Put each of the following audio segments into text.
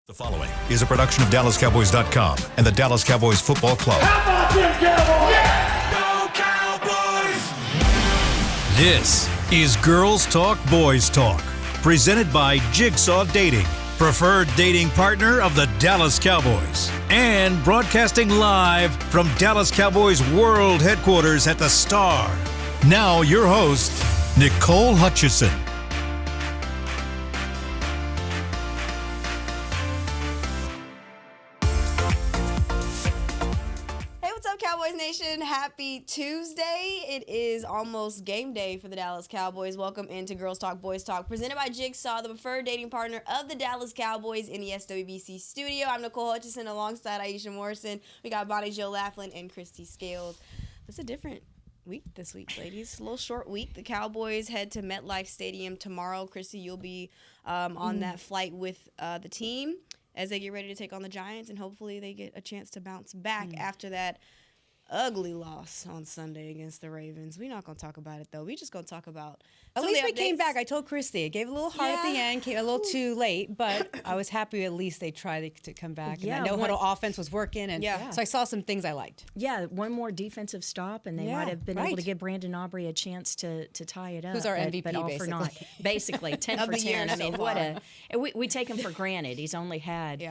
The following is a production of DallasCowboys.com and the Dallas Cowboys Football Club. How about them Cowboys? Go Cowboys! This is Girls Talk, Boys Talk, presented by Jigsaw Dating, preferred dating partner of the Dallas Cowboys, and broadcasting live from Dallas Cowboys World Headquarters at the Star. Now your host, Nicole Hutchison. Cowboys Nation, happy Tuesday. It is almost game day for the Dallas Cowboys. Welcome into Girls Talk, Boys Talk, presented by Jigsaw, the preferred dating partner of the Dallas Cowboys in the SWBC studio. I'm Nicole Hutchison alongside Aisha Morrison. We got Bonnie Jo Laughlin and Christy Scales. It's a different week this week, ladies. A little short week. The Cowboys head to MetLife Stadium tomorrow. Christy, you'll be on that flight with the team as they get ready to take on the Giants, and hopefully they get a chance to bounce back after that ugly loss on Sunday against the Ravens. We're not going to talk about it, though. We just going to talk about At least we came back. I told Christy. It gave a little heart at the end, came a little too late, but I was happy at least they tried to come back. And I know huddle offense was working, and so I saw some things I liked. Yeah, one more defensive stop, and they might have been able to give Brandon Aubrey a chance to tie it up. Who's our MVP, but all basically. For naught. Basically, 10 for 10. I mean, we take him for granted. He's only had,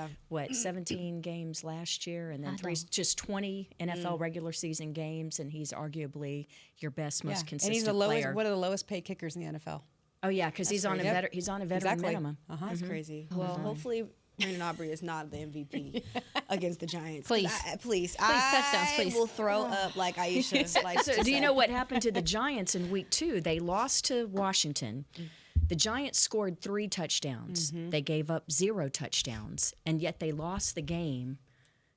17 games last year, and then just 20 NFL regular season games, and he's arguably your best, most consistent and he's player. one of the lowest paid kickers in the NFL. Oh yeah, because he's on a veteran minimum. That's crazy. Well, hopefully Brandon Aubrey is not the MVP against the Giants. Please I touchdowns, please. will throw up like Aisha. So do you know what happened to the Giants in week 2? They lost to Washington. The Giants scored 3 touchdowns. They gave up 0 touchdowns, and yet they lost the game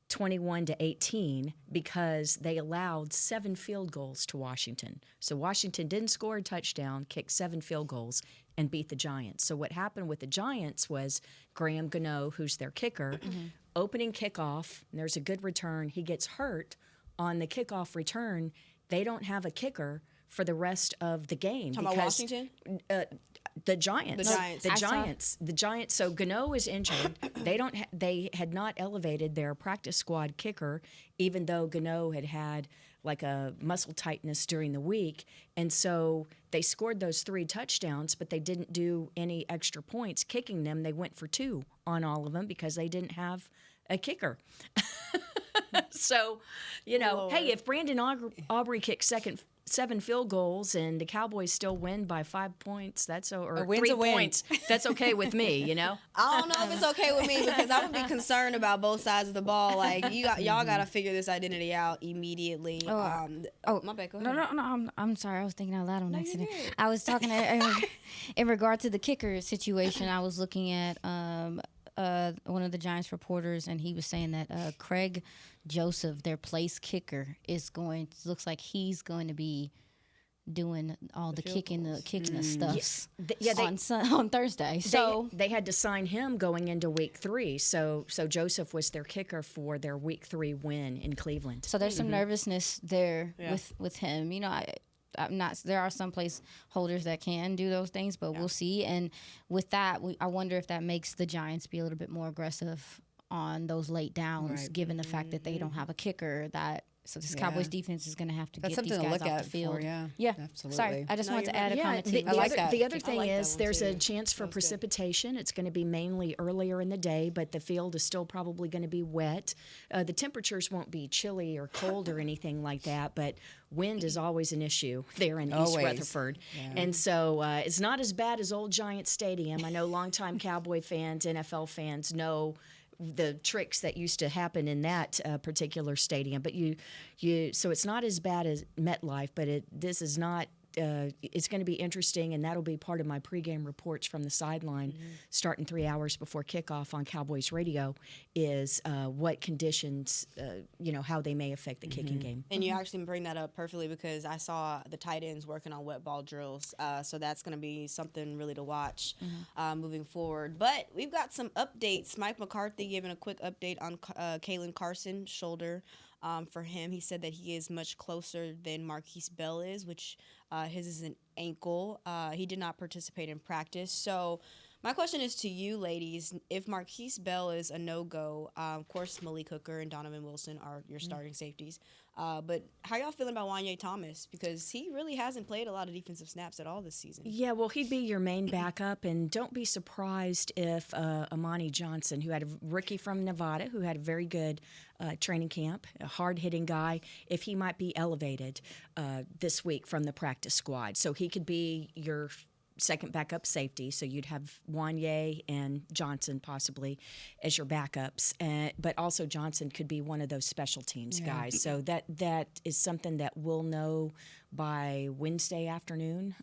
21-18 because they allowed 7 field goals to Washington. So Washington didn't score a touchdown, kicked 7 field goals, and beat the Giants. So what happened with the Giants was Graham Gano, who's their kicker, opening kickoff, and there's a good return. He gets hurt on the kickoff return. They don't have a kicker for the rest of the game. Talking about Washington? The Giants. The Giants. So Gano is injured. They had not elevated their practice squad kicker, even though Gano had like a muscle tightness during the week, and so they scored those 3 touchdowns, but they didn't do any extra points kicking them. They went for 2 on all of them because they didn't have a kicker. So, hey, if Brandon Aubrey kicks 7 field goals and the Cowboys still win by 5 points, or 3 points, that's okay with me, I don't know if it's okay with me because I would be concerned about both sides of the ball. Like, y'all got to figure this identity out immediately. My bad, go ahead. No, I'm sorry. I was thinking out loud on accident. I was talking in regard to the kicker situation. I was looking at one of the Giants reporters, and he was saying that Craig Joseph, their place kicker, looks like he's going to be doing all the kicking the stuff on Thursday. So they had to sign him going into week 3. So Joseph was their kicker for their week 3 win in Cleveland. So there's some nervousness there with him. I'm not. There are some place holders that can do those things, but we'll see. And with that, I wonder if that makes the Giants be a little bit more aggressive on those late downs, given the fact that they don't have a kicker. So this Cowboys defense is going to have to get these guys off the field. Yeah, absolutely. Sorry, I just wanted to add a comment to that. The other thing is there's a chance for precipitation. It's going to be mainly earlier in the day, but the field is still probably going to be wet. The temperatures won't be chilly or cold or anything like that, but wind is always an issue there in East Rutherford. Yeah. And so it's not as bad as Old Giant Stadium. I know longtime Cowboy fans, NFL fans know the tricks that used to happen in that particular stadium, but so it's not as bad as MetLife, but this is not it's going to be interesting, and that'll be part of my pregame reports from the sideline starting 3 hours before kickoff on Cowboys radio is what conditions, how they may affect the kicking game. And you actually bring that up perfectly because I saw the tight ends working on wet ball drills. So that's going to be something really to watch moving forward. But we've got some updates. Mike McCarthy giving a quick update on Kalen Carson's shoulder. For him, he said that he is much closer than Marquise Bell is, which his is an ankle. He did not participate in practice. So My question is to you, ladies. If Marquise Bell is a no-go, of course, Malik Hooker and Donovan Wilson are your starting safeties. But how y'all feeling about Wanye Thomas? Because he really hasn't played a lot of defensive snaps at all this season. Yeah, well, he'd be your main backup, and don't be surprised if Amani Johnson, who had a rookie from Nevada, who had a very good training camp, a hard-hitting guy, if he might be elevated this week from the practice squad. So he could be your second backup safety, so you'd have Wanye and Johnson possibly as your backups, but also Johnson could be one of those special teams guys. So that is something that we'll know by Wednesday afternoon,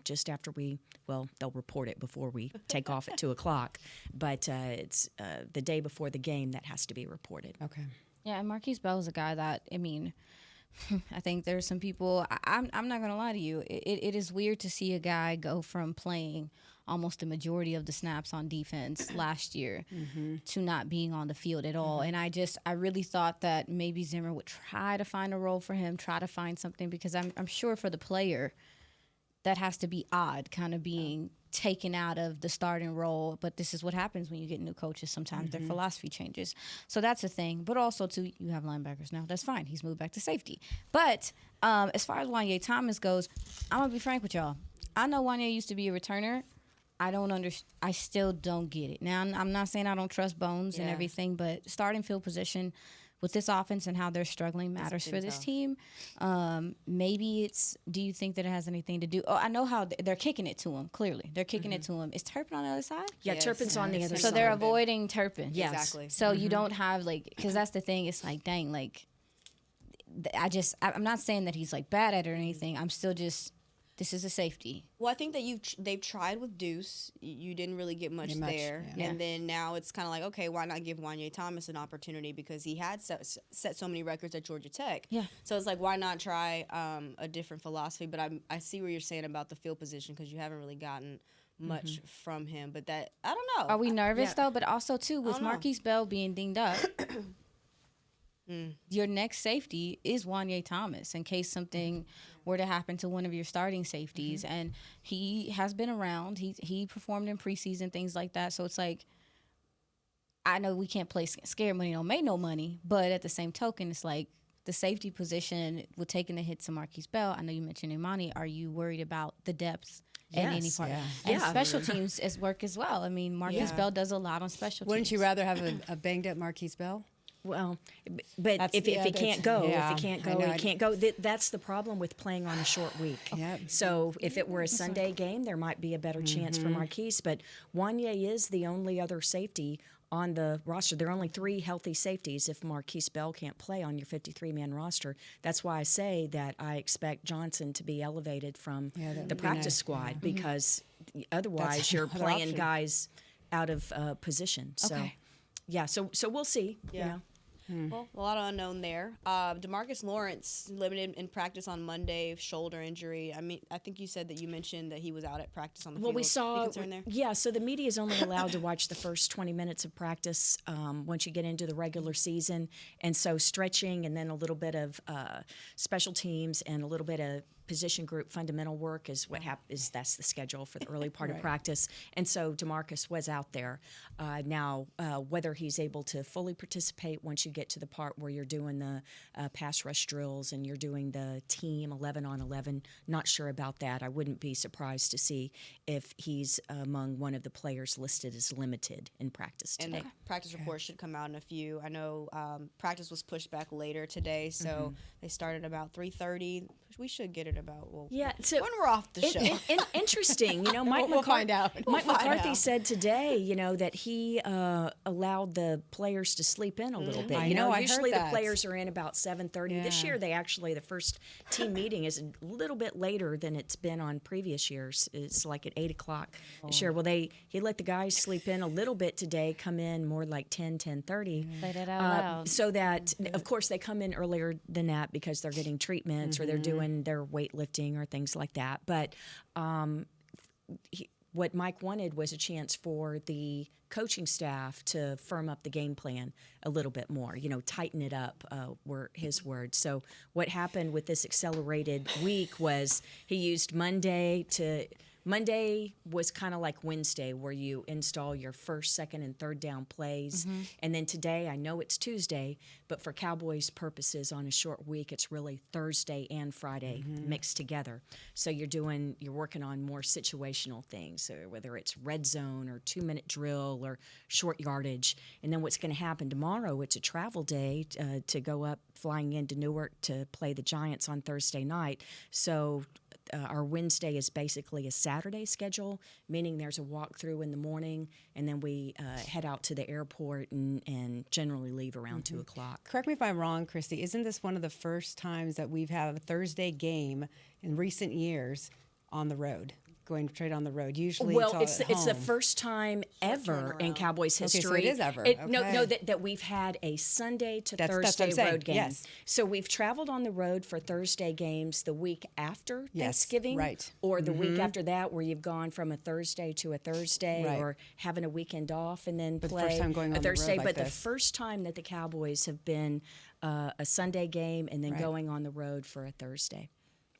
just after they'll report it before we take off at 2:00, but it's the day before the game that has to be reported. Okay. Yeah, and Marquise Bell is a guy that, I mean, I think there's some people, I'm not going to lie to you, it is weird to see a guy go from playing almost the majority of the snaps on defense last year to not being on the field at all. And I really thought that maybe Zimmer would try to find a role for him, try to find something, because I'm sure for the player that has to be odd, kind of being taken out of the starting role. But this is what happens when you get new coaches. Sometimes their philosophy changes. So that's a thing. But also, too, you have linebackers now. That's fine. He's moved back to safety. But as far as Wanye Thomas goes, I'm going to be frank with y'all. I know Wanye used to be a returner. I still don't get it. Now, I'm not saying I don't trust Bones and everything, but starting field position with this offense and how they're struggling matters for this team. Maybe do you think that it has anything to do? Oh, I know how they're kicking it to him, clearly. They're kicking it to him. Is Turpin on the other side? Yeah, yes. Turpin's on the other side. So they're avoiding Turpin. Yes. Exactly. So you don't have, because that's the thing. It's like, dang, I'm not saying that he's, bad at it or anything. I'm still just, this is a safety. Well, I think that they've tried with Deuce. You didn't really get much there. Yeah. And then now it's kind of like, okay, why not give Wanye Thomas an opportunity, because he had set so many records at Georgia Tech. Yeah. So it's like, why not try a different philosophy? But I see what you're saying about the field position, because you haven't really gotten much from him. But I don't know. Are we nervous, though? But also, too, with Marquise Bell being dinged up, your next safety is Wanye Thomas in case something were to happen to one of your starting safeties. And he has been around. He performed in preseason, things like that. So it's like, I know we can't play scared money, don't make no money. But at the same token, it's like the safety position with taking the hits to Marquise Bell. I know you mentioned Imani. Are you worried about the depth? In any part. Yeah. And special teams is work as well. I mean, Marquise Bell does a lot on special teams. Wouldn't you rather have a banged up Marquise Bell? Well, but if he can't go, he can't go. That's the problem with playing on a short week. Yep. So if it were a Sunday game, there might be a better chance for Marquise. But Wanye is the only other safety on the roster. There are only 3 healthy safeties if Marquise Bell can't play on your 53-man roster. That's why I say that I expect Johnson to be elevated from the practice squad, because otherwise you're playing option. Guys out of position. So, so we'll see. Yeah. You know. Well, a lot of unknown there. DeMarcus Lawrence limited in practice on Monday, shoulder injury. I mean, I think you said that you mentioned that he was out at practice on the field. Well, we saw. There? Yeah, so the media is only allowed to watch the first 20 minutes of practice once you get into the regular season, and so stretching and then a little bit of special teams and a little bit of position group fundamental work is what happens. That's the schedule for the early part of practice, and so DeMarcus was out there. Now, whether he's able to fully participate once you get to the part where you're doing the pass rush drills and you're doing the team 11-on-11, not sure about that. I wouldn't be surprised to see if he's among one of the players listed as limited in practice today. And the practice report should come out in a few. I know practice was pushed back later today, so they started about 3:30. We should get it about so when we're off the show. Interesting, Mike we'll find out. Mike McCarthy said today, that he allowed the players to sleep in a little bit. I know, I usually heard the that. players are in about 7:30. This year, the first team meeting is a little bit later than it's been on previous years. It's like at 8:00 this year. Well, he let the guys sleep in a little bit today, come in more like 10:30. Say that out loud. So that, of course, they come in earlier than that because they're getting treatments or they're doing their weightlifting or things like that. But what Mike wanted was a chance for the coaching staff to firm up the game plan a little bit more, tighten it up, were his words. So what happened with this accelerated week was he used Monday to Monday was kind of like Wednesday, where you install your first, second, and third down plays. And then today, I know it's Tuesday, but for Cowboys purposes on a short week, it's really Thursday and Friday mixed together. So you're working on more situational things, so whether it's red zone or 2-minute drill or short yardage. And then what's going to happen tomorrow, it's a travel day to go up, flying into Newark to play the Giants on Thursday night. So our Wednesday is basically a Saturday schedule, meaning there's a walkthrough in the morning, and then we head out to the airport and generally leave around 2 o'clock. Correct me if I'm wrong, Christy. Isn't this one of the first times that we've had a Thursday game in recent years on the road? Going straight on the road. Usually, it's the first time ever in Cowboys history. Okay, so it is ever. No, that we've had a Sunday to Thursday road game. Yes. So we've traveled on the road for Thursday games the week after Thanksgiving, right? Or the week after that, where you've gone from a Thursday to a Thursday, or having a weekend off and then play first time going on a Thursday. the road like the this. first time that the Cowboys have been a Sunday game and then going on the road for a Thursday.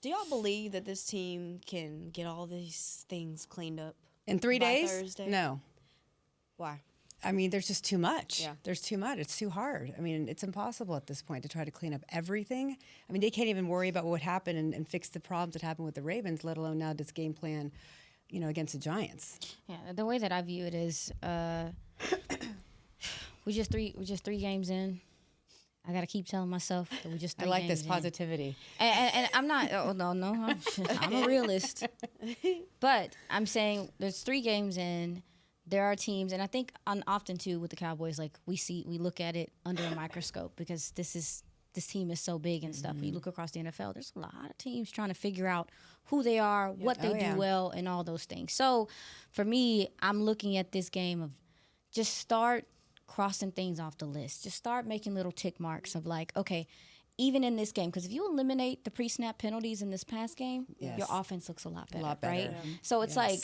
Do y'all believe that this team can get all these things cleaned up in 3 by days? Thursday? No. Why? I mean, there's just too much. Yeah. There's too much. It's too hard. I mean, it's impossible at this point to try to clean up everything. I mean, they can't even worry about what happened and fix the problems that happened with the Ravens, let alone now this game plan, against the Giants. Yeah, the way that I view it is, we're just three games in. I gotta keep telling myself that we're just 3 I like games this in. positivity. And I'm not. Oh no, I'm a realist. But I'm saying there's 3 games in. There are teams, and I think often too with the Cowboys, like we look at it under a microscope because this team is so big and stuff. When you look across the NFL, there's a lot of teams trying to figure out who they are, what they do well, and all those things. So for me, I'm looking at this game of just start crossing things off the list. Just start making little tick marks of like, okay, even in this game, because if you eliminate the pre-snap penalties in this past game, your offense looks a lot better. Right? Yeah. So it's like,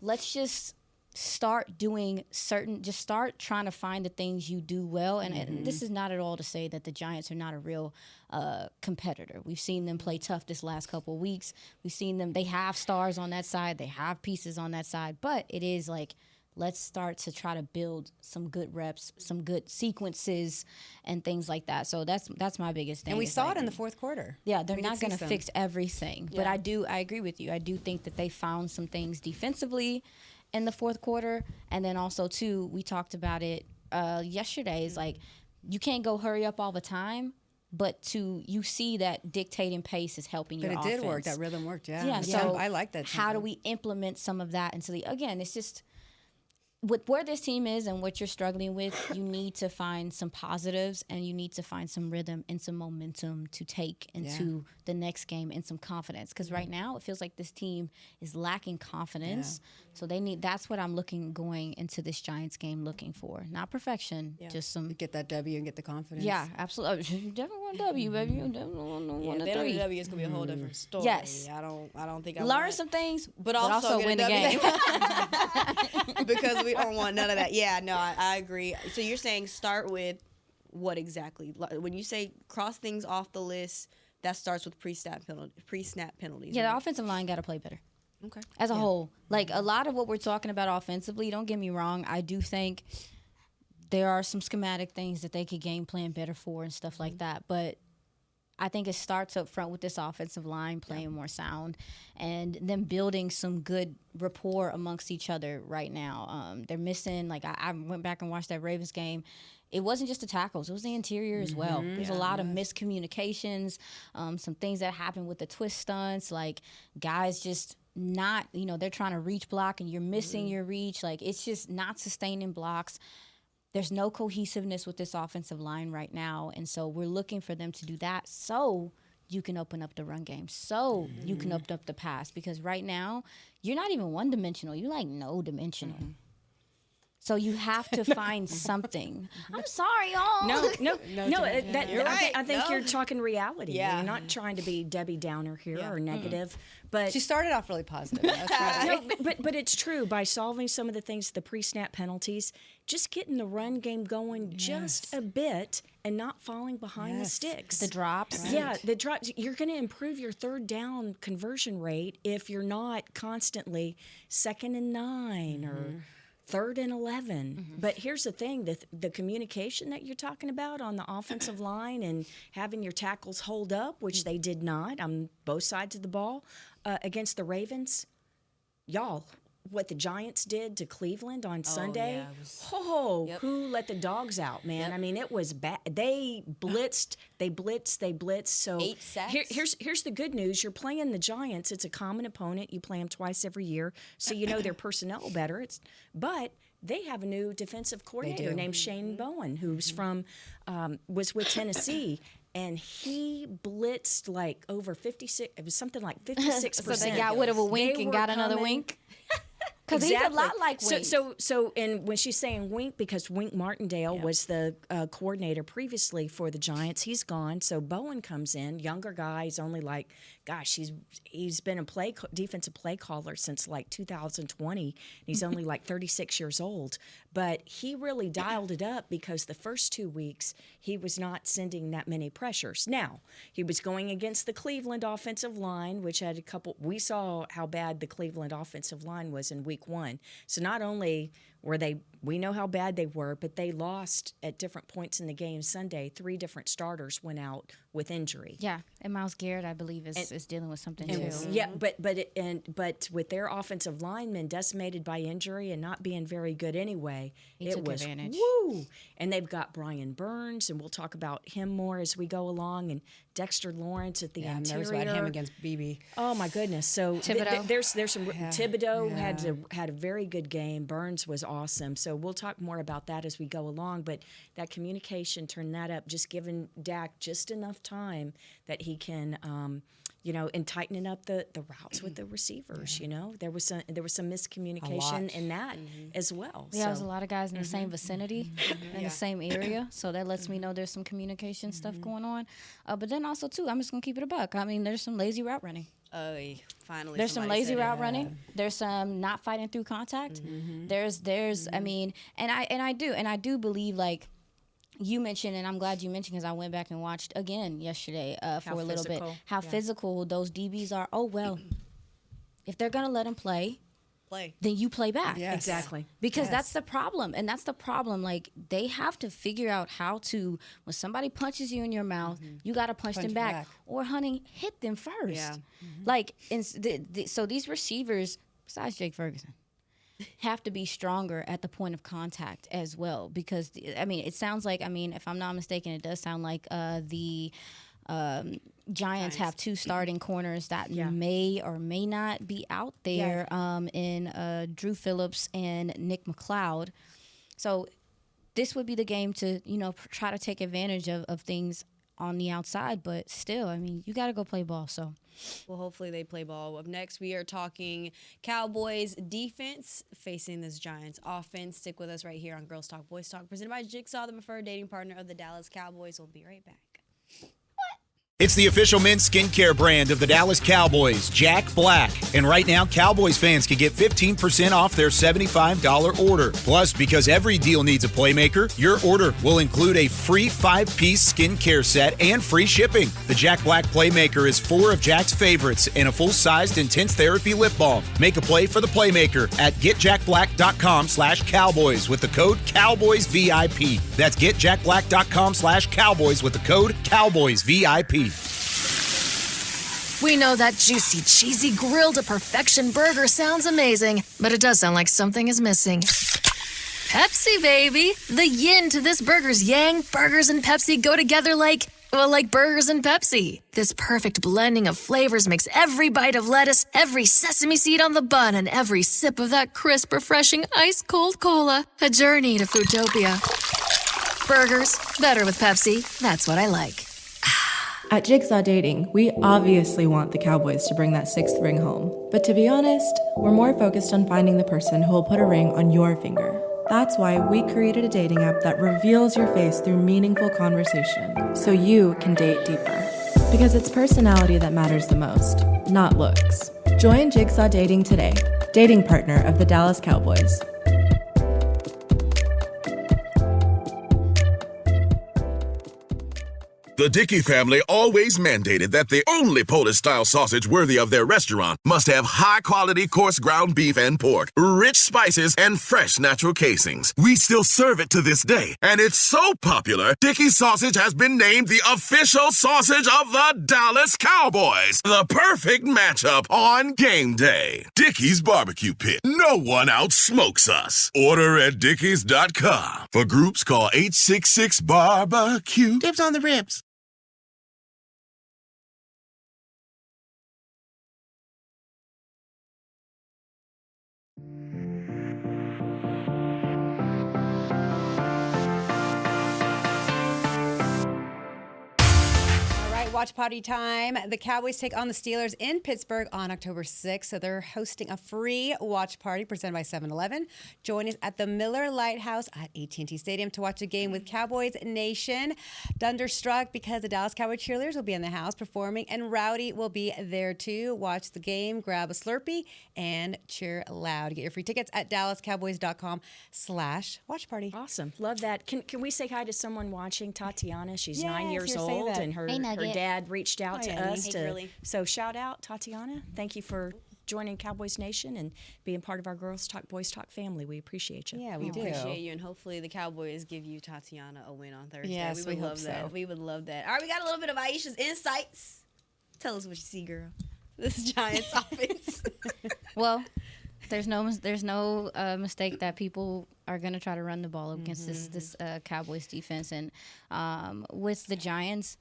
let's just start start trying to find the things you do well. And this is not at all to say that the Giants are not a real competitor. We've seen them play tough this last couple of weeks. We've seen them, they have stars on that side, they have pieces on that side, but it is like, let's start to try to build some good reps, some good sequences, and things like that. So that's my biggest thing. And we saw it in the fourth quarter. Yeah, they're not going to fix everything. Yeah. But I agree with you. I do think that they found some things defensively in the fourth quarter. And then also, too, we talked about it yesterday. It's like you can't go hurry up all the time. But you see that dictating pace is helping your offense. But it did work. That rhythm worked, Yeah, so I like that. How do we implement some of that? And so, again, it's just – with where this team is and what you're struggling with, you need to find some positives and you need to find some rhythm and some momentum to take into the next game and some confidence. Because right now it feels like this team is lacking confidence. Yeah. So that's what I'm going into this Giants game looking for. Not perfection, just some. Get that W and get the confidence. Yeah, absolutely. You definitely want a W, baby. You definitely want a 3. W is going to be a whole different story. Yes. I don't think I learn some things, but also win the game. Because we don't want none of that. Yeah, no, I agree. So you're saying start with what exactly? When you say cross things off the list, that starts with pre-snap penalties. Yeah, right? The offensive line got to play better. Okay. As a whole. Like, a lot of what we're talking about offensively, don't get me wrong, I do think there are some schematic things that they could game plan better for and stuff like that. But I think it starts up front with this offensive line playing more sound and them building some good rapport amongst each other right now. They're missing, like, I went back and watched that Ravens game. It wasn't just the tackles. It was the interior as well. There's a lot of miscommunications, some things that happened with the twist stunts, like guys just not, they're trying to reach block and you're missing your reach. Like, it's just not sustaining blocks. There's no cohesiveness with this offensive line right now, and so we're looking for them to do that so you can open up the run game, so you can open up the pass, because right now you're not even one-dimensional. You're like no-dimensional. So you have to find something. I'm sorry, y'all. No. You're right. I think you're talking reality. Yeah. You're not trying to be Debbie Downer here or negative, but She started off really positive. That's right. no, but it's true. By solving some of the things, the pre-snap penalties, just getting the run game going just a bit and not falling behind the sticks. The drops. Yeah, the drops. You're going to improve your third down conversion rate if you're not constantly 2nd and 9 or 3rd and 11. But here's the thing, the communication that you're talking about on the offensive line and having your tackles hold up, which they did not on both sides of the ball against the Ravens. Y'all, what the Giants did to Cleveland on Sunday, who let the dogs out, man? I mean, it was bad. They blitzed. So 8 sacks. Here's the good news. You're playing the Giants. It's a common opponent. You play them twice every year, so you know their personnel better. But they have a new defensive coordinator named Shane Bowen, who's from was with Tennessee. And he blitzed like over 56. It was something like 56%. So they got rid of a wink and got another wink. Because he's a lot like Wink. So, and when she's saying Wink, because Wink Martindale was the coordinator previously for the Giants, he's gone. So Bowen comes in, younger guy. He's only like, gosh, he's been a defensive play caller since like 2020. He's only like 36 years old. But he really dialed it up because the first 2 weeks he was not sending that many pressures. Now, he was going against the Cleveland offensive line, which had a couple. We saw how bad the Cleveland offensive line was in week 1. So not only were we know how bad they were, but they lost at different points in the game Sunday. 3 different starters went out with injury. Yeah, and Miles Garrett, I believe, is dealing with something too. Yeah, but with their offensive linemen decimated by injury and not being very good anyway, He it took was advantage. woo. And they've got Brian Burns, and we'll talk about him more as we go along, and Dexter Lawrence at the I'm interior. nervous about him against BB. Oh my goodness! So Thibodeau. there's some Thibodeau had a very good game. Burns was awesome. So we'll talk more about that as we go along. But that communication, turn that up, just giving Dak just enough time that he can, and tightening up the routes with the receivers. You know, there was some miscommunication in that as well. Yeah, there's a lot of guys in the same vicinity, in the same area, so that lets me know there's some communication stuff going on. But then also too, I'm just gonna keep it a buck. I mean, there's some lazy route running. Oh, finally. There's some somebody lazy said route it. running. There's some not fighting through contact. There's I mean, and I do believe, like you mentioned, and I'm glad you mentioned because I went back and watched again yesterday for a little bit how physical those DBs are. Oh well, if they're gonna let them play, then you play back. Yes. Exactly. Because that's the problem. And that's the problem. Like, they have to figure out how to, when somebody punches you in your mouth, you got to punch them back. Or, honey, hit them first. Yeah. Like, so these receivers, besides Jake Ferguson, have to be stronger at the point of contact as well. Because, I mean, it sounds like, if I'm not mistaken, it does sound like the Giants have 2 starting corners that may or may not be out there in Drew Phillips and Nick McLeod. So this would be the game to, try to take advantage of things on the outside. But still, you got to go play ball. So, well, hopefully they play ball. Up next, we are talking Cowboys defense facing this Giants offense. Stick with us right here on Girls Talk Boys Talk, presented by Jigsaw, the preferred dating partner of the Dallas Cowboys. We'll be right back. It's the official men's skincare brand of the Dallas Cowboys, Jack Black. And right now, Cowboys fans can get 15% off their $75 order. Plus, because every deal needs a playmaker, your order will include a free 5-piece skincare set and free shipping. The Jack Black Playmaker is 4 of Jack's favorites and a full-sized intense therapy lip balm. Make a play for the Playmaker at getjackblack.com/Cowboys with the code CowboysVIP. That's getjackblack.com/Cowboys with the code CowboysVIP. We know that juicy, cheesy, grilled to perfection burger sounds amazing, but it does sound like something is missing. Pepsi, baby! The yin to this burger's yang. Burgers and Pepsi go together like burgers and Pepsi. This perfect blending of flavors makes every bite of lettuce, every sesame seed on the bun, and every sip of that crisp, refreshing, ice-cold cola a journey to Foodtopia. Burgers, better with Pepsi. That's what I like. At Jigsaw Dating, we obviously want the Cowboys to bring that 6th ring home. But to be honest, we're more focused on finding the person who will put a ring on your finger. That's why we created a dating app that reveals your face through meaningful conversation, so you can date deeper. Because it's personality that matters the most, not looks. Join Jigsaw Dating today, dating partner of the Dallas Cowboys. The Dickey family always mandated that the only Polish-style sausage worthy of their restaurant must have high-quality coarse ground beef and pork, rich spices, and fresh natural casings. We still serve it to this day, and it's so popular, Dickey's sausage has been named the official sausage of the Dallas Cowboys. The perfect matchup on game day. Dickey's Barbecue Pit. No one outsmokes us. Order at dickeys.com. For groups, call 866-BARBECUE. Dibs on the ribs. Watch party time. The Cowboys take on the Steelers in Pittsburgh on October 6th. So they're hosting a free watch party presented by 7-Eleven. Join us at the Miller Lighthouse at AT&T Stadium to watch a game with Cowboys Nation. Thunderstruck because the Dallas Cowboy cheerleaders will be in the house performing, and Rowdy will be there too. Watch the game, grab a Slurpee, and cheer loud. Get your free tickets at dallascowboys.com/watch party. Awesome. Love that. Can we say hi to someone watching? Tatiana. She's 9 years say old, that. and her dad reached out to us. So shout out, Tatiana. Thank you for joining Cowboys Nation and being part of our Girls Talk, Boys Talk family. We appreciate you. Yeah, we do. Appreciate you, and hopefully the Cowboys give you, Tatiana, a win on Thursday. Yes, we would love that. We would love that. All right, we got a little bit of Aisha's insights. Tell us what you see, girl. This Giants offense. Well, there's no mistake that people are going to try to run the ball against this Cowboys defense. And with the Giants,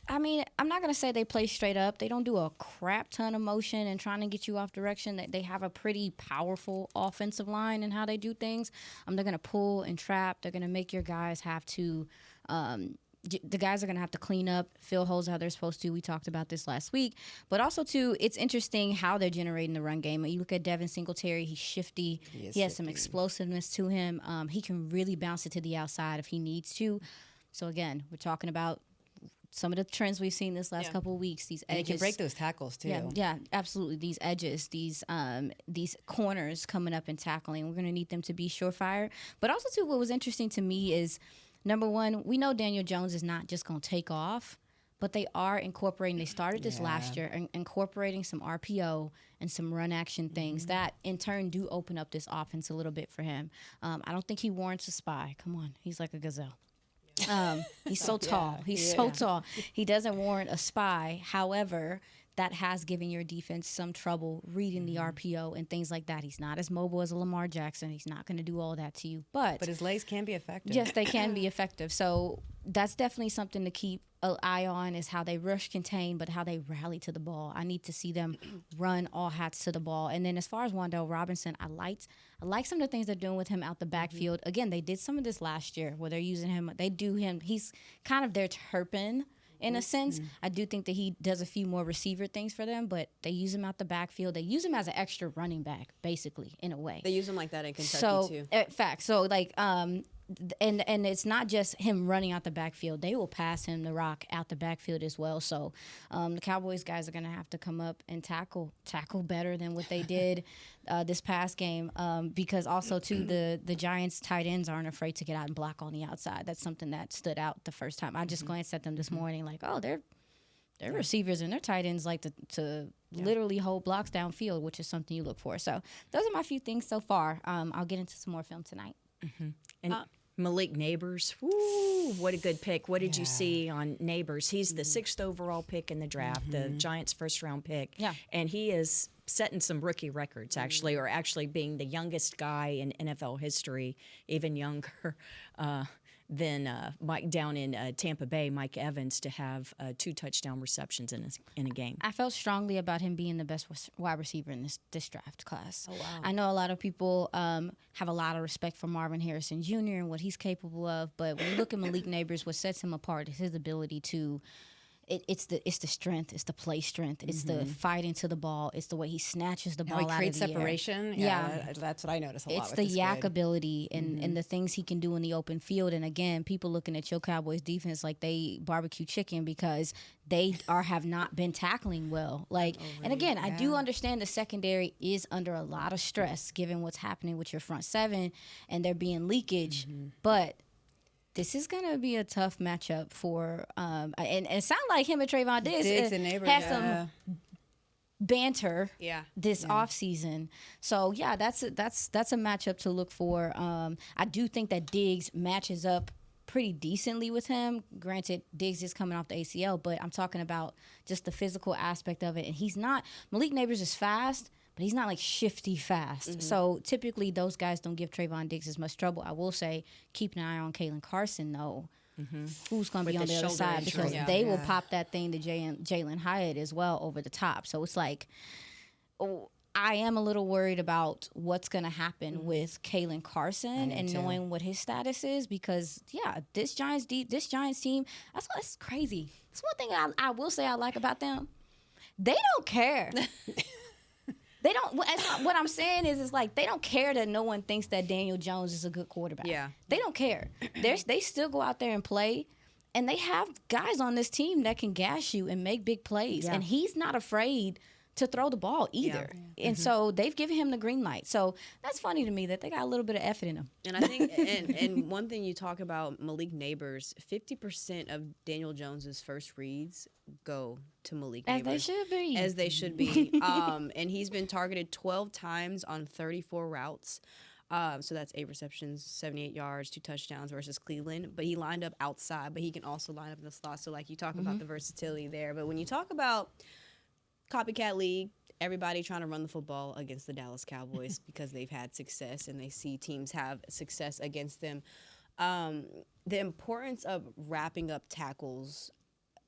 I mean, I'm not going to say they play straight up. They don't do a crap ton of motion and trying to get you off direction. They have a pretty powerful offensive line in how they do things. They're going to pull and trap. They're going to make your guys have to the guys are going to have to clean up, fill holes how they're supposed to. We talked about this last week. But also, too, it's interesting how they're generating the run game. You look at Devin Singletary, he's shifty. He has some explosiveness to him. He can really bounce it to the outside if he needs to. So, again, we're talking about some of the trends we've seen this last couple of weeks. These edges. And he can break those tackles, too. Yeah, absolutely. These edges, these corners coming up and tackling. We're going to need them to be surefire. But also, too, what was interesting to me is, number one, we know Daniel Jones is not just going to take off, but they are incorporating. They started this last year, incorporating some RPO and some run action things that, in turn, do open up this offense a little bit for him. I don't think he warrants a spy. Come on. He's like a gazelle. He's so tall. He's so tall. He doesn't warrant a spy. However, that has given your defense some trouble reading the RPO and things like that. He's not as mobile as a Lamar Jackson. He's not going to do all that to you. But his legs can be effective. Yes, they can be effective. So that's definitely something to keep an eye on, is how they rush contain, but how they rally to the ball. I need to see them run all hats to the ball. And then as far as Wan'Dale Robinson, I like some of the things they're doing with him out the backfield. Again, they did some of this last year where they're using him. They do him. He's kind of their Turpin in a sense. I do think that he does a few more receiver things for them, but they use him out the backfield. They use him as an extra running back, basically, in a way. They use him like that in Kentucky, too. Fact. So, like, and it's not just him running out the backfield. They will pass him the rock out the backfield as well. So the Cowboys guys are going to have to come up and tackle better than what they did this past game, because also, too, the Giants tight ends aren't afraid to get out and block on the outside. That's something that stood out the first time. I just glanced at them this morning like, oh, their receivers and their tight ends like to literally hold blocks downfield, which is something you look for. So those are my few things so far. I'll get into some more film tonight. And Malik Nabers, woo, what a good pick. What did you see on Nabers? He's the 6th overall pick in the draft, the Giants' first-round pick. Yeah. And he is setting some rookie records, actually, or actually being the youngest guy in NFL history, even younger than Mike down in Tampa Bay, Mike Evans, to have 2 touchdown receptions in a game. I felt strongly about him being the best wide receiver in this draft class. Oh, wow. I know a lot of people have a lot of respect for Marvin Harrison Jr. and what he's capable of, but when you look at Malik Nabers, what sets him apart is his ability to it's the strength, it's the play strength, it's the fighting to the ball, it's the way he snatches the How ball he out of creates the separation. air. Yeah, that's what I notice a lot. It's with the this yak kid. ability and the things he can do in the open field. And again, people looking at your Cowboys defense like they barbecue chicken because they have not been tackling well. Like, and again, I do understand the secondary is under a lot of stress given what's happening with your front seven and there being leakage, but this is gonna be a tough matchup for and it sounds like him and Trayvon Diggs and Nabers had some banter this Yeah. offseason. So yeah, that's a matchup to look for. I do think that Diggs matches up pretty decently with him. Granted, Diggs is coming off the ACL, but I'm talking about just the physical aspect of it. And he's not Malik Nabers is fast, but he's not like shifty fast. So typically those guys don't give Trayvon Diggs as much trouble. I will say keep an eye on Kalen Carson though. Who's going to be on the other side because they will pop that thing to Jalen Hyatt as well over the top. So it's like, I am a little worried about what's going to happen with Kalen Carson and knowing what his status is because, this Giants team, that's crazy. That's one thing I will say I like about them. They don't care. They don't. What I'm saying is like they don't care that no one thinks that Daniel Jones is a good quarterback. Yeah, they don't care. They still go out there and play, and they have guys on this team that can gash you and make big plays. And he's not afraid to throw the ball either. And so they've given him the green light. So that's funny to me that they got a little bit of effort in them. And I think, and one thing you talk about Malik Nabers, 50% of Daniel Jones's first reads go to Malik Nabers. As they should be. And he's been targeted 12 times on 34 routes. So that's 8 receptions, 78 yards, 2 touchdowns versus Cleveland. But he lined up outside, but he can also line up in the slot. So like you talk about the versatility there. But when you talk about copycat league, everybody trying to run the football against the Dallas Cowboys because they've had success and they see teams have success against them. The importance of wrapping up tackles,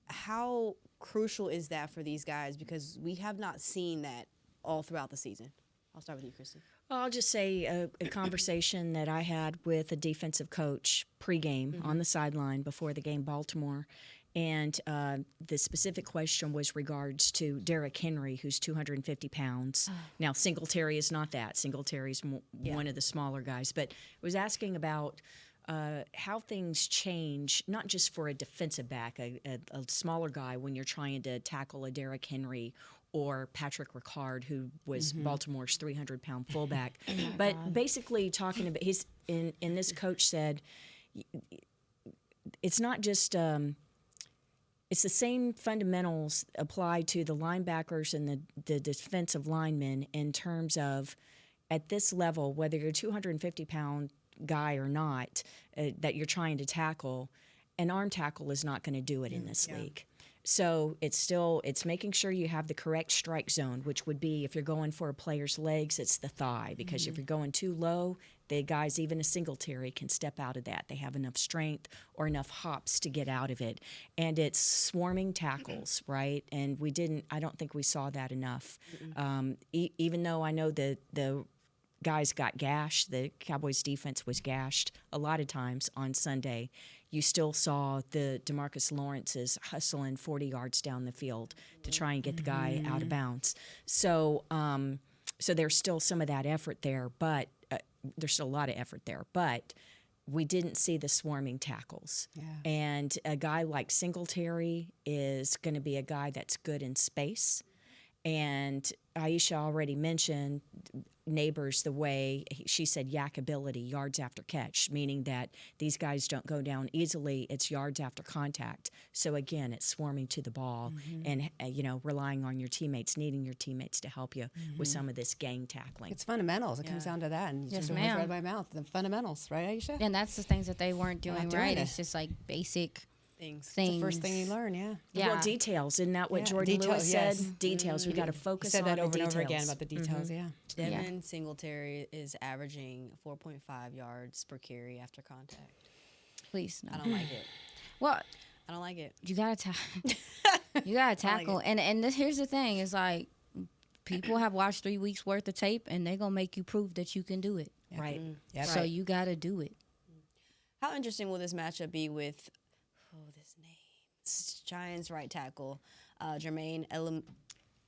how crucial is that for these guys? Because we have not seen that all throughout the season. I'll start with you, Kristen. I'll just say a conversation that I had with a defensive coach pregame on the sideline before the game Baltimore. And the specific question was regards to Derrick Henry, who's 250 pounds. Now, Singletary is not that. Singletary's one of the smaller guys. But it was asking about how things change, not just for a defensive back, a smaller guy, when you're trying to tackle a Derrick Henry or Patrick Ricard, who was Baltimore's 300-pound fullback. But basically talking about and this coach said, it's not just it's the same fundamentals apply to the linebackers and the defensive linemen in terms of at this level, whether you're a 250-pound guy or not, that you're trying to tackle, an arm tackle is not going to do it in this league. So it's making sure you have the correct strike zone, which would be if you're going for a player's legs, it's the thigh, because if you're going too low, the guys, even a Singletary, can step out of that. They have enough strength or enough hops to get out of it. And it's swarming tackles, right? And I don't think we saw that enough. Even though I know the guys got gashed, the Cowboys defense was gashed a lot of times on Sunday, you still saw the DeMarcus Lawrence's hustling 40 yards down the field to try and get the guy out of bounds. So there's still some of that effort there, but there's still a lot of effort there. But we didn't see the swarming tackles. Yeah. And a guy like Singletary is going to be a guy that's good in space. And Aisha already mentioned Nabers, the way she said yakability, yards after catch, meaning that these guys don't go down easily. It's yards after contact. So again, it's swarming to the ball and relying on your teammates, needing your teammates to help you with some of this gang tackling. It's fundamentals. It comes down to that. And Yes, just ma'am. right out of my mouth. The fundamentals, right, Aisha? And that's the things that they weren't doing doing right. it. It's just like basic Things. It's the first thing you learn, yeah. Well, details. Isn't that what Yeah, Jordan details, Lewis said? yes. Details. We got to focus Said on that the over details. and over again about the details, yeah. Devin Singletary is averaging 4.5 yards per carry after contact. Please, no. I don't like it. Well, I don't like it. you gotta tackle. And here's the thing: is like people have watched 3 weeks worth of tape, and they're gonna make you prove that you can do it. Yeah. Right. Yep. So you gotta do it. How interesting will this matchup be with this name? Giants right tackle, Jermaine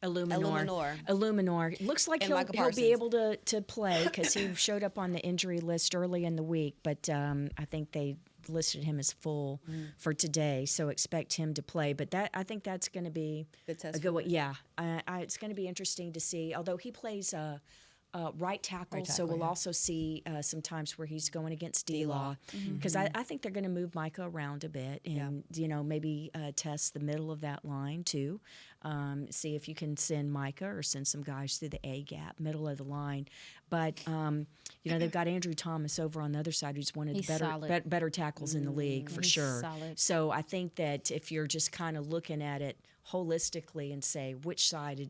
Illuminor. Looks like And he'll Micah be able to play because he showed up on the injury list early in the week, but I think they listed him as full for today, so expect him to play. But I think that's going to be Good test a good one. Yeah, it's going to be interesting to see. Although he plays right tackle, so we'll also see some times where he's going against D-Law because I think they're going to move Micah around a bit and maybe test the middle of that line too. See if you can send Micah or send some guys through the A gap, middle of the line. But they've got Andrew Thomas over on the other side, who's one of the better tackles in the league for sure. Solid. So I think that if you're just kind of looking at it holistically and say which side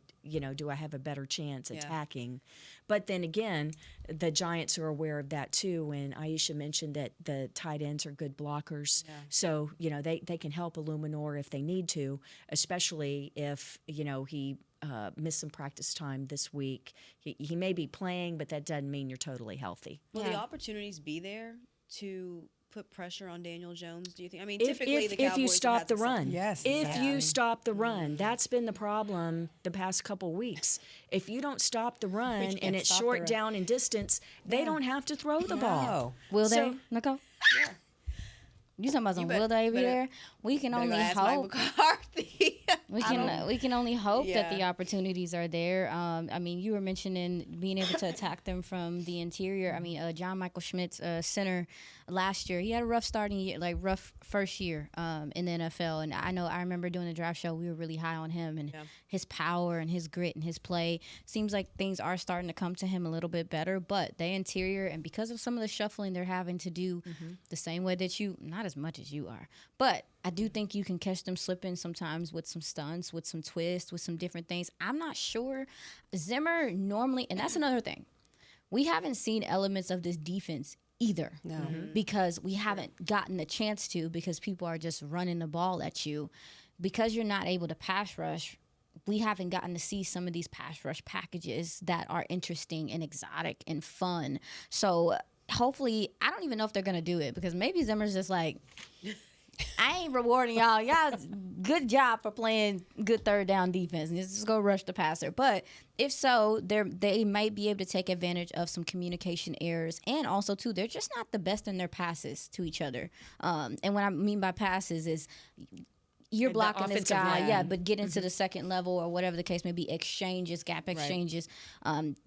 do I have a better chance attacking. But then again, the Giants are aware of that too, and Aisha mentioned that the tight ends are good blockers. So they can help Illuminor if they need to, especially if he missed some practice time this week. He may be playing, but that doesn't mean you're totally healthy. Will the opportunities be there to put pressure on Daniel Jones, do you think? I mean, typically the Cowboys if you stop the run. Yes, If you stop the run. That's been the problem the past couple weeks. If you don't stop the run and it's short down in distance, they don't have to throw the ball. Will they, Nicole? Yeah. You talking about some will they be there? We can only hope. We can only hope that the opportunities are there. I mean, you were mentioning being able to attack them from the interior. I mean, John Michael Schmidt's center last year, he had a rough starting year, rough first year in the NFL. And I remember doing the draft show, we were really high on him and his power and his grit and his play. Seems like things are starting to come to him a little bit better, but the interior, and because of some of the shuffling they're having to do the same way that not as much as you are, but I do think you can catch them slipping sometimes with some stunts, with some twists, with some different things. I'm not sure. Zimmer normally, and that's another thing, we haven't seen elements of this defense either because we haven't gotten the chance to, because people are just running the ball at you. Because you're not able to pass rush, we haven't gotten to see some of these pass rush packages that are interesting and exotic and fun. So hopefully, I don't even know if they're going to do it, because maybe Zimmer's just like, I ain't rewarding y'all. Y'all, good job for playing good third down defense. Just go rush the passer. But if so, they might be able to take advantage of some communication errors. And also, too, they're just not the best in their passes to each other. And what I mean by passes is you're blocking this guy, but get into the second level or whatever the case may be, exchanges, gap exchanges.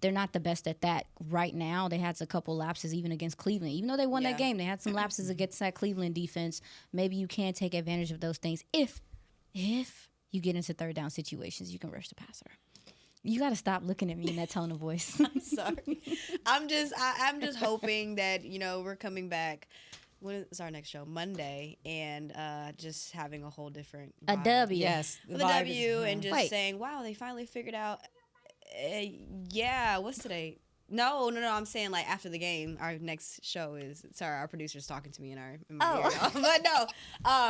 They're not the best at that right now. They had a couple lapses even against Cleveland. Even though they won that game, they had some lapses against that Cleveland defense. Maybe you can take advantage of those things if you get into third down situations, you can rush the passer. You got to stop looking at me in that tone of voice. I'm sorry. I'm just hoping that, we're coming back. When is our next show? Monday, and just having a whole different vibe. A W. Yes. The W, and just saying, wow, they finally figured out, what's today? No, I'm saying after the game, our next show is, sorry, our producer's talking to me in my ear. But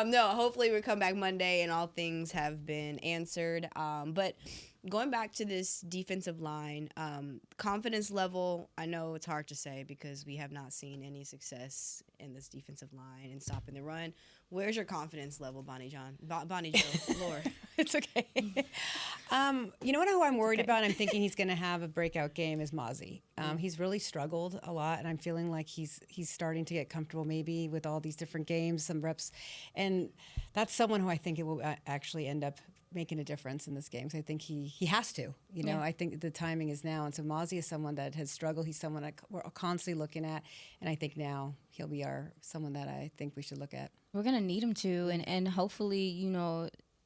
no, hopefully we come back Monday and all things have been answered. But going back to this defensive line, confidence level, I know it's hard to say because we have not seen any success in this defensive line and stopping the run. Where's your confidence level, Bonnie Joe? Lord. It's okay. You know what? Who I'm worried about? I'm thinking he's going to have a breakout game is Mozzie. He's really struggled a lot, and I'm feeling like he's starting to get comfortable maybe with all these different games, some reps, and that's someone who I think it will actually end up making a difference in this game. So I think he has to. I think the timing is now, and so Mozzie is someone that has struggled. He's someone we're constantly looking at, and I think now he'll be someone that I think we should look at. We're gonna need him to, and hopefully,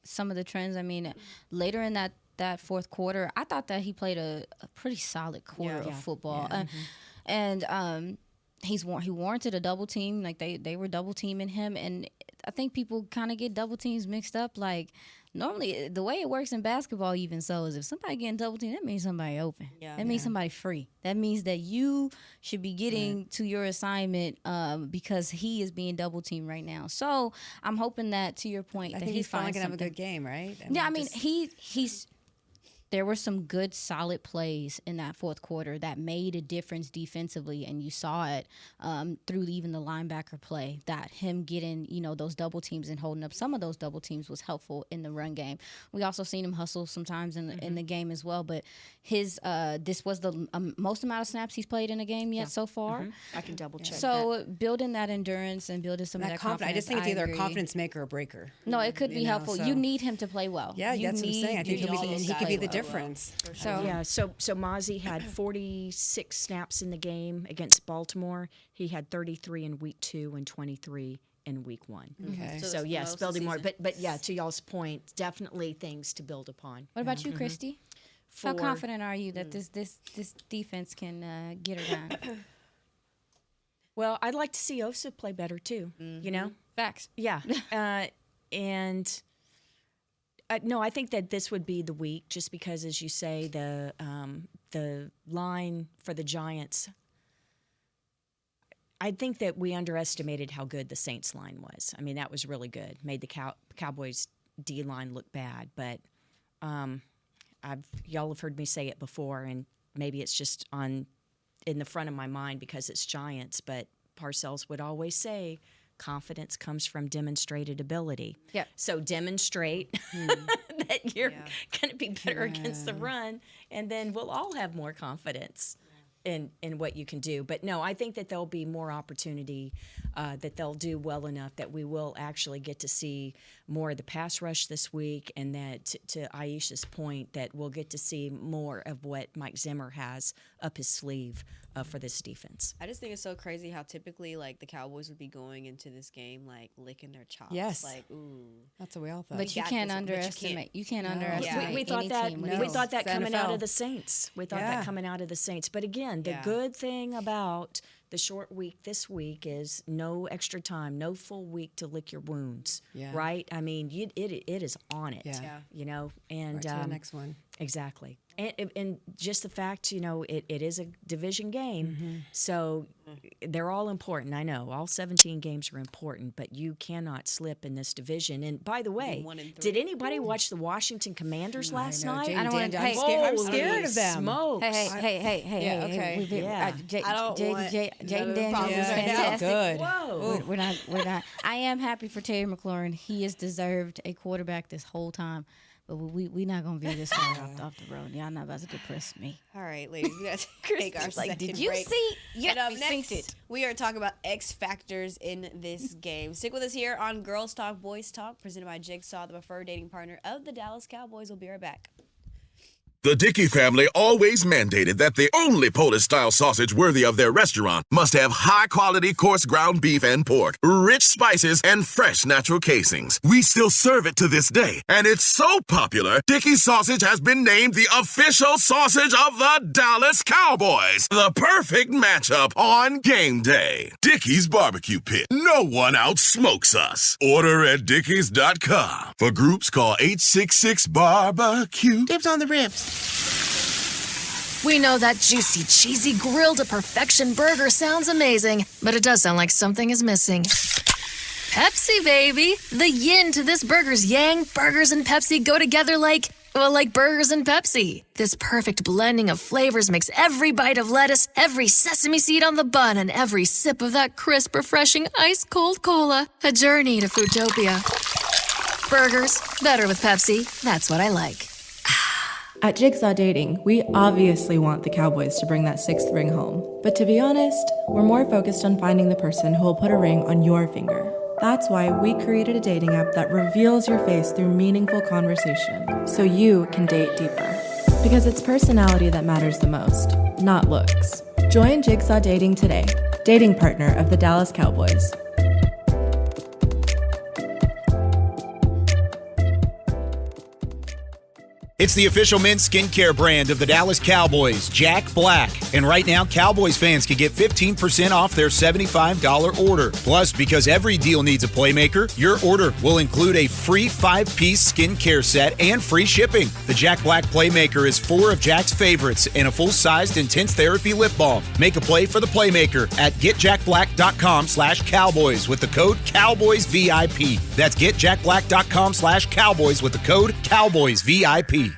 some of the trends. I mean, later in that fourth quarter, I thought that he played a pretty solid quarter of football, and he warranted a double team. Like they were double teaming him, and I think people kind of get double teams mixed up. Like normally, the way it works in basketball, even so, is if somebody getting double teamed, that means somebody open. That means somebody free. That means that you should be getting to your assignment because he is being double teamed right now. So I'm hoping that, to your point, I that think he he's finally finds gonna have a something. good game, right? I mean, he's there were some good, solid plays in that fourth quarter that made a difference defensively, and you saw it through even the linebacker play, that him getting, those double teams and holding up some of those double teams was helpful in the run game. We also seen him hustle sometimes in the game as well, but this was the most amount of snaps he's played in a game yet so far. I can double check So building that endurance and building some of that confidence. I just think it's either agree. a confidence maker or breaker. No, it could be helpful. So. You need him to play well. Yeah, that's what I'm saying. I think he could be the difference. So Yeah, so Mozzie had 46 snaps in the game against Baltimore. He had 33 in week 2 and 23 in week 1. Okay. So yes, building more. But yeah, to y'all's point, definitely things to build upon. what about you, Christy? How confident are you that this defense can get her done? Well, I'd like to see Osa play better too. Facts. Yeah, and. No, I think that this would be the week, just because, as you say, the line for the Giants. I think that we underestimated how good the Saints line was. I mean, that was really good. Made the Cowboys D line look bad, but y'all have heard me say it before, and maybe it's just in the front of my mind because it's Giants. But Parcells would always say, confidence comes from demonstrated ability. Yeah. So demonstrate that you're going to be better against the run, and then we'll all have more confidence in what you can do. But no, I think that there'll be more opportunity, that they'll do well enough that we will actually get to see more of the pass rush this week, and that, to Aisha's point, that we'll get to see more of what Mike Zimmer has up his sleeve for this defense. I just think it's so crazy how typically the Cowboys would be going into this game licking their chops. Yes. Ooh. That's what we all thought. But you can't underestimate. You can't underestimate. We thought any that. team. We thought that It's coming NFL. out of the Saints. We thought that coming out of the Saints. But again, the good thing about the short week this week is no extra time, no full week to lick your wounds. Yeah. Right? I mean, it is on it. Yeah. And Right to the next one. Exactly. And just the fact, it is a division game, so they're all important. I know all 17 games are important, but you cannot slip in this division. And by the way, did anybody watch the Washington Commanders last night? I don't want to. I'm scared of them. Smokes. Hey. Yeah, okay. I don't want Jaden Daniels is fantastic. Good. Whoa. We're not. I am happy for Terry McLaurin. He has deserved a quarterback this whole time. But we not going to be this far off the road. Y'all not about to depress me. All right, ladies, we got to take our second did you break. see? Yeah, And up we next, synced it. we are talking about X factors in this game. Stick with us here on Girls Talk, Boys Talk, presented by Jigsaw, the preferred dating partner of the Dallas Cowboys. We'll be right back. The Dickey family always mandated that the only Polish-style sausage worthy of their restaurant must have high-quality coarse ground beef and pork, rich spices, and fresh natural casings. We still serve it to this day, and it's so popular, Dickey sausage has been named the official sausage of the Dallas Cowboys. The perfect matchup on game day. Dickey's Barbecue Pit. No one outsmokes us. Order at dickeys.com. For groups, call 866-BARBECUE. Dibs on the ribs. We know that juicy, cheesy, grilled to perfection burger sounds amazing, but it does sound like something is missing. Pepsi, baby! The yin to this burger's yang. Burgers and Pepsi go together like burgers and Pepsi. This perfect blending of flavors makes every bite of lettuce, every sesame seed on the bun, and every sip of that crisp, refreshing, ice-cold cola a journey to Foodtopia. Burgers, better with Pepsi. That's what I like. At Jigsaw Dating, we obviously want the Cowboys to bring that sixth ring home. But to be honest, we're more focused on finding the person who will put a ring on your finger. That's why we created a dating app that reveals your face through meaningful conversation, so you can date deeper. Because it's personality that matters the most, not looks. Join Jigsaw Dating today, dating partner of the Dallas Cowboys. It's the official men's skincare brand of the Dallas Cowboys, Jack Black. And right now, Cowboys fans can get 15% off their $75 order. Plus, because every deal needs a playmaker, your order will include a free 5-piece skincare set and free shipping. The Jack Black Playmaker is 4 of Jack's favorites and a full-sized intense therapy lip balm. Make a play for the Playmaker at getjackblack.com/Cowboys with the code CowboysVIP. That's getjackblack.com/Cowboys with the code CowboysVIP.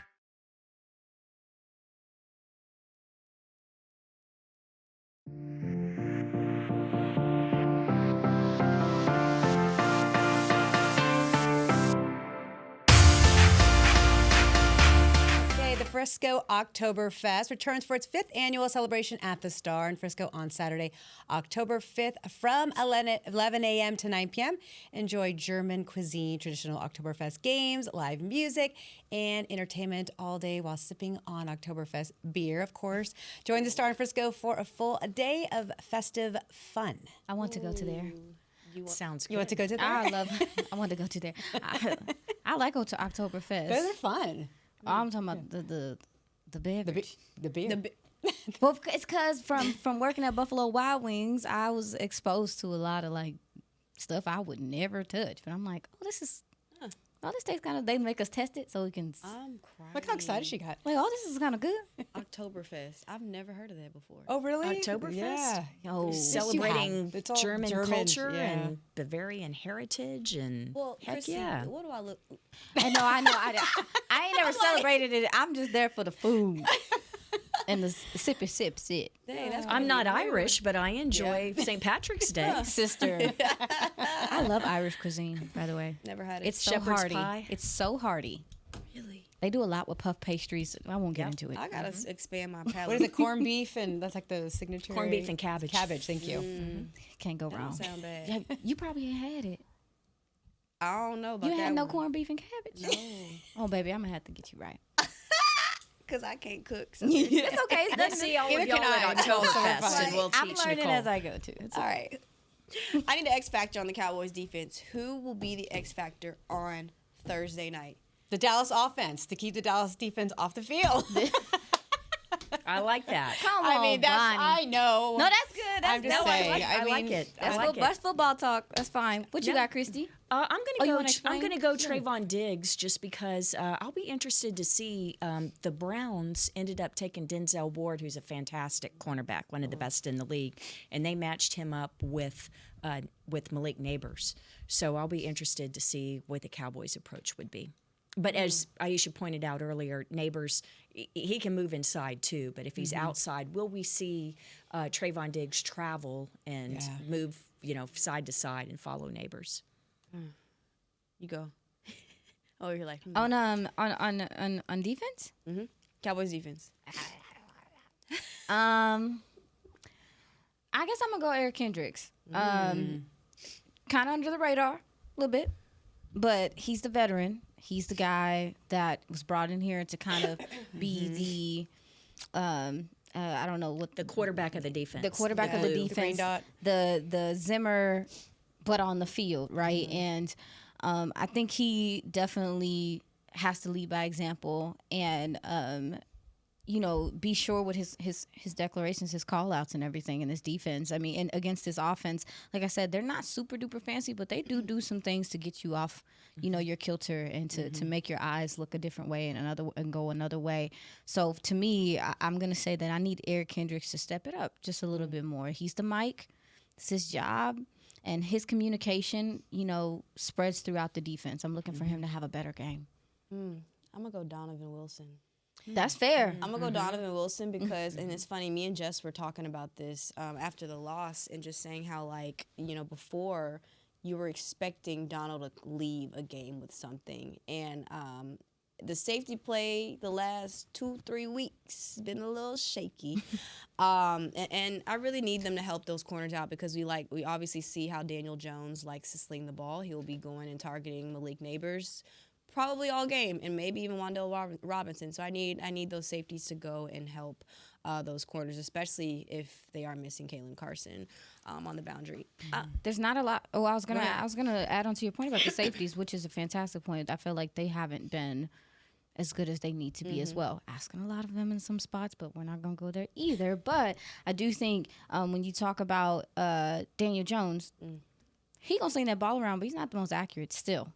Frisco Oktoberfest returns for its 5th annual celebration at the Star in Frisco on Saturday, October 5th from 11 a.m. to 9 p.m. Enjoy German cuisine, traditional Oktoberfest games, live music, and entertainment all day while sipping on Oktoberfest beer, of course. Join the Star in Frisco for a full day of festive fun. I want to go to there. Sounds good. You want to go to there? I want to go to there. I like go to Oktoberfest. Those are fun. I'm talking about the beverage. The beer. Well, it's because from working at Buffalo Wild Wings, I was exposed to a lot of like stuff I would never touch. But I'm like, this tastes kind of. They make us test it so we can. I'm crying. Look how excited she got. Like, this is kind of good. Oktoberfest. I've never heard of that before. Oh, really? Oktoberfest? Yeah. Oh, Celebrating It's all German culture yeah. and Bavarian heritage and Well, heck Christy, yeah. what do I look? I know. I ain't never celebrated it. I'm just there for the food and the sippy sip sit. Dang, that's I'm not Irish, but I enjoy St. Patrick's Day. Sister. I love Irish cuisine, by the way. never had it. It's so Shepherd's hearty. pie. It's so hearty. really. They do a lot with puff pastries. I won't get into it. I gotta expand my palate. What is it? Corned beef, and that's like the signature. Corned beef and cabbage. Cabbage. Thank you. Can't go wrong. Don't sound bad. Yeah, you probably ain't had it. I don't know about You that. had no one. corned beef and cabbage? No, Oh, baby, I'm going to have to get you right. because I can't cook. So. It's okay. Let's see all Either of y'all can I. at Oktoberfest, Right. and we'll I'm teach learning Nicole. as I go, too. It's All right. I need the X factor on the Cowboys defense. Who will be the X factor on Thursday night? The Dallas offense to keep the Dallas defense off the field. I like that. Come I on, mean, that's Bonnie. I know. No, that's good. That's I'm just good. saying. I like mean, it. That's, I like it. that's football talk. That's fine. What you Yeah. got, Christy? I'm Oh, you gonna wanna go. explain? I'm gonna go Trayvon Diggs just because I'll be interested to see. The Browns ended up taking Denzel Ward, who's a fantastic cornerback, one of the best in the league, and they matched him up with Malik Nabers. So I'll be interested to see what the Cowboys' approach would be. But as Aisha pointed out earlier, Nabers, he can move inside too. But if he's outside, will we see Trayvon Diggs travel and move, side to side and follow Nabers? You go. Oh, you're like On defense? Cowboys defense. I guess I'm gonna go Eric Kendricks. Kind of under the radar a little bit, but he's the veteran. He's the guy that was brought in here to kind of be the I don't know what The quarterback of the defense. the quarterback of the The green defense, dot. the Zimmer, but on the field, right? And I think he definitely has to lead by example and be sure with his declarations, his call outs and everything in this defense. I mean, and against this offense, like I said, they're not super duper fancy, but they do some things to get you off, your kilter and to make your eyes look a different way and go another way. So to me, I'm going to say that I need Eric Kendricks to step it up just a little bit more. He's the mic. It's his job. And his communication, spreads throughout the defense. I'm looking for him to have a better game. I'm gonna go Donovan Wilson. That's fair. I'm gonna go Donovan Wilson because, and it's funny, me and Jess were talking about this after the loss and just saying how, before you were expecting Donald to leave a game with something. And the safety play the last 2-3 weeks has been a little shaky. And I really need them to help those corners out because we obviously see how Daniel Jones likes to sling the ball. He'll be going and targeting Malik Nabers probably all game, and maybe even Wan'Dale Robinson. So I need those safeties to go and help those corners, especially if they are missing Kalen Carson on the boundary. There's not a lot. Oh, I was gonna add on to your point about the safeties, which is a fantastic point. I feel like they haven't been as good as they need to be as well. Asking a lot of them in some spots, but we're not gonna go there either. But I do think when you talk about Daniel Jones, he gonna sling that ball around, but he's not the most accurate still.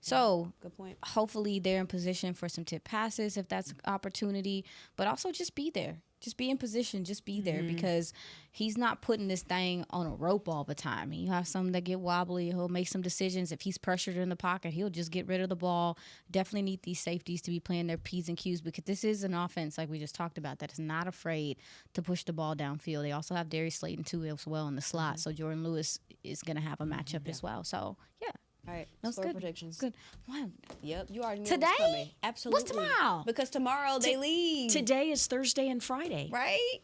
So Good point. hopefully they're in position for some tip passes if that's an opportunity, but also just be there. Just be in position. Just be there because he's not putting this thing on a rope all the time. You have some that get wobbly. He'll make some decisions. If he's pressured in the pocket, he'll just get rid of the ball. Definitely need these safeties to be playing their P's and Q's because this is an offense, like we just talked about, that is not afraid to push the ball downfield. They also have Darius Slayton, too, as well in the slot. So Jordan Lewis is going to have a matchup as well. So, yeah. All right, That's score good. predictions. Good. Wow. Yep, you already know Today? what's coming. Absolutely. What's tomorrow? Because tomorrow they leave. Today is Thursday and Friday. Right?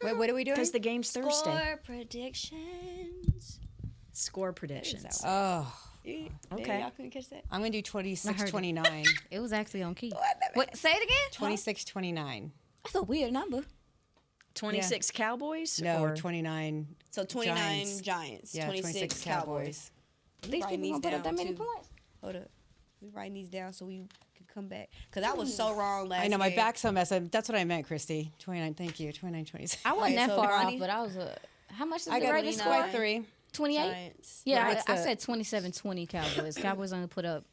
Wait, what are we doing? Because the game's Thursday. Score predictions. Score predictions. Oh, Okay. Okay. Y'all couldn't catch that? I'm going to do 26-29. It was actually on key. What? Say it again. 26-29. That's a weird number. 26 Cowboys? No, or 29. So 29 Giants. Giants, Yeah, 26 Cowboys. These Writing people these gonna put up that down, many too. points. Hold up. We writing these down so we can come back. Because I was so wrong last I know, my game. back's so messed up. That's what I meant, Christy. 29, thank you. 29, 26. I wasn't Right, that so far Ronnie- off, but I was how much is I the got Ravens Ronnie score? nine. 3. 28. Giants. Yeah, What's I the- said 27-20 Cowboys. Cowboys only put up.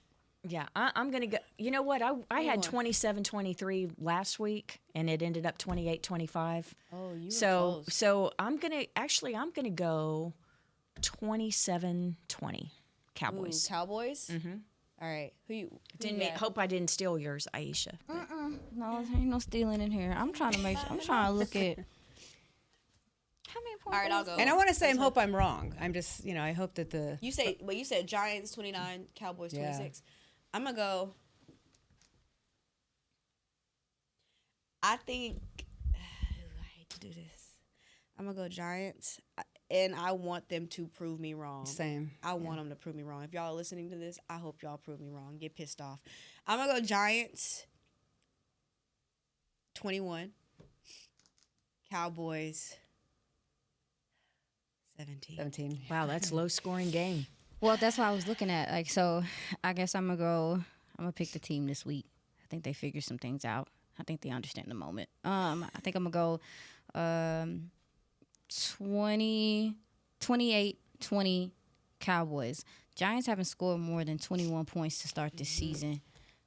Yeah, I'm going to go. You know what? I had 27-23 last week, and it ended up 28-25. Oh, you were So close. I'm going to go 27-20 Ooh, Cowboys. Cowboys? Mm-hmm. All right. Who you got? Hope I didn't steal yours, Aisha. No, there ain't no stealing in here. I'm trying to make. I'm trying to look at. How many points? All right, I'll go. And I want to say I hope I'm wrong. I'm just, I hope that the... You said Giants 29, Cowboys 26. I'm gonna go. I think I hate to do this. I'm gonna go Giants, and I want them to prove me wrong. Same. I want them to prove me wrong. If y'all are listening to this, I hope y'all prove me wrong. Get pissed off. I'm gonna go Giants 21, Cowboys 17. 17. Wow, that's low scoring game. Well, that's what I was looking at. Like, so I guess I'm gonna pick the team this week. I think they figure some things out. I think they understand the moment. I think I'm gonna go 28-20 Cowboys. Giants haven't scored more than 21 points to start this season.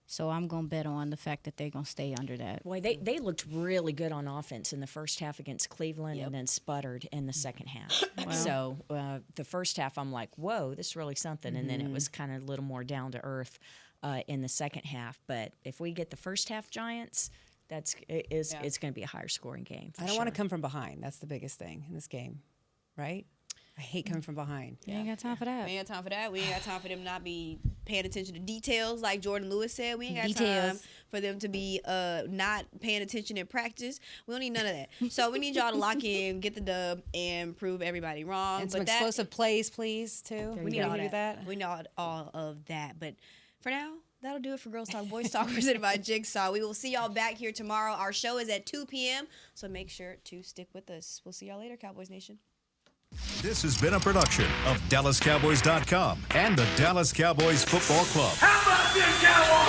So I'm going to bet on the fact that they're going to stay under that. Boy, they looked really good on offense in the first half against Cleveland and then sputtered in the second half. So the first half, I'm like, whoa, this is really something. And then it was kind of a little more down to earth in the second half. But if we get the first half Giants, it's going to be a higher scoring game. I don't want to come from behind. That's the biggest thing in this game, right? I hate coming from behind. You ain't got time for that. We ain't got time for that. We ain't got time for them not be paying attention to details, like Jordan Lewis said. We ain't got time Details. for them to be not paying attention in practice. We don't need none of that. So we need y'all to lock in, get the dub, and prove everybody wrong. And some But that- explosive plays, please, too. we need all that. We need all of that. But for now, that'll do it for Girls Talk Boys Talk presented by Jigsaw. We will see y'all back here tomorrow. Our show is at 2 p.m., so make sure to stick with us. We'll see y'all later, Cowboys Nation. This has been a production of DallasCowboys.com and the Dallas Cowboys Football Club. How about this, Cowboys?